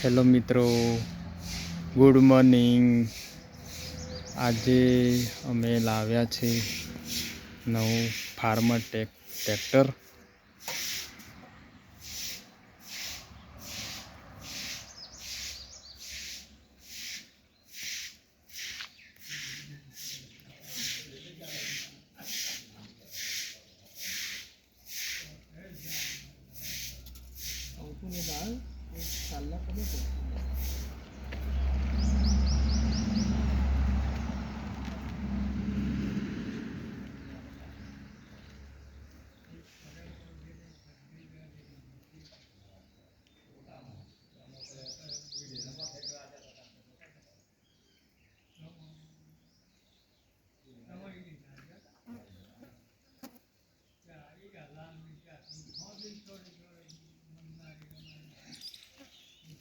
Hello મિત્રો, good morning. આજે અમે લાવ્યા છે નવું ફાર્મર ટ્રેક્ટર।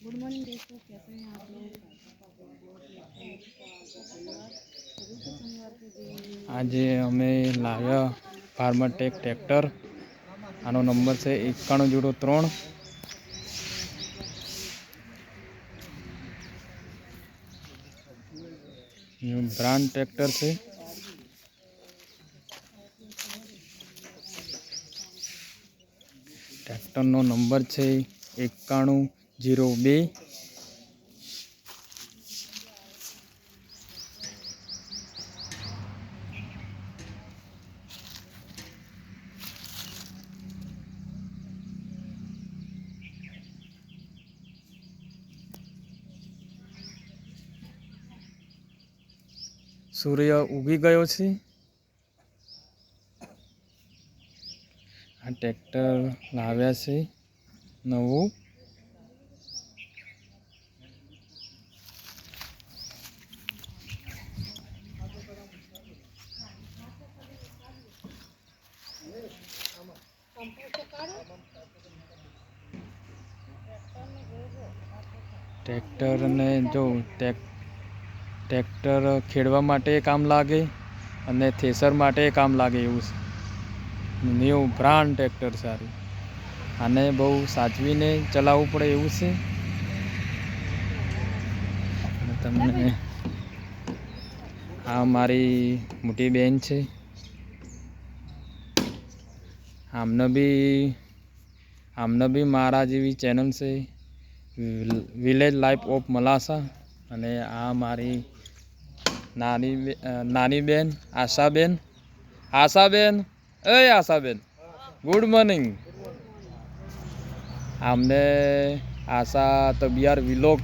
गुड मॉर्निंग दोस्तों, कैसे हैं आप लोग। शनिवार के दिन आज अमे लाव्या फार्मर ट्रेक्टर। आनो नंबर से 9103। ब्रांड ट्रेक्टर से ट्रेक्टर नो नंबर है 9102। सूर्य उगी गयो छे। आ ट्रेक्टर लाव्या छे नवुं। ट्रेक्टर ने जो ट्रेक्टर खेड़वा माटे काम लागे अने थेसर माटे काम लागे एवुं न्यू ब्रांड ट्रेक्टर सारू। आने बहु साचवीने चलावવું પડે એવું છે। તમને આ મારી મોટી બેન છે। આમને બી મારા જેવી ચેનલ છે વિલેજ લાઈફ ઓફ મલાસા। અને આ મારી નાની બેન આશાબેન। Ashaben good morning. आमने आशा तबियार विलोक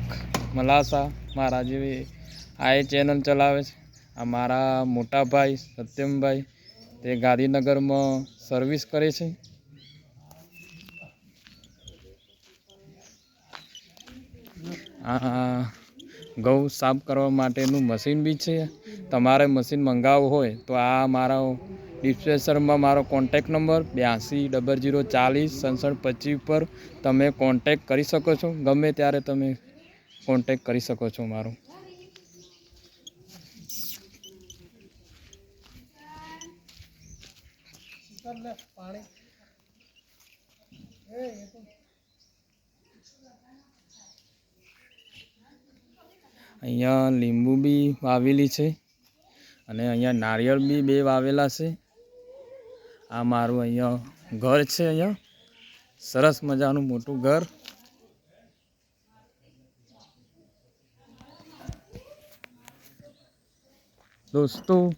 मलासा मारा जेवी आए चेनल चलावे छे। अमारा मोटा भाई सत्यम भाई ते गांधीनगर में सर्विस करे छे। गौ साफ करवा माटेनुं मशीन बी छे। तमारे मशीन मंगाववुं होय तो आ मारा डिस्क्रिप्शन में मारो कॉन्टेक्ट नंबर 8200406725 पर तमे कॉन्टेक्ट करी सको छो। गमे त्यारे तमे कॉन्टेक्ट करी सको छो मारो। अहींया લીંબુ बी वावेली छे अने अहींया नारियल बी 2 वावेला छे। आ मारुं अहींया घर छे। अहींया सरस मजानुं मोटुं घर। दोस्तों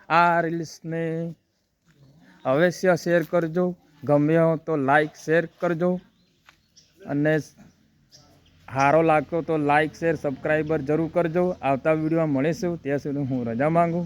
आ रील्स ने अवश्य शेर करजो। गमे हो तो लाइक शेर करजो अने हारो लागतो तो लाइक शेर सब्सक्राइबर जरूर करजो। आवता विडियो में मळीशुं, त्यां सुधी हूँ रजा मांगू।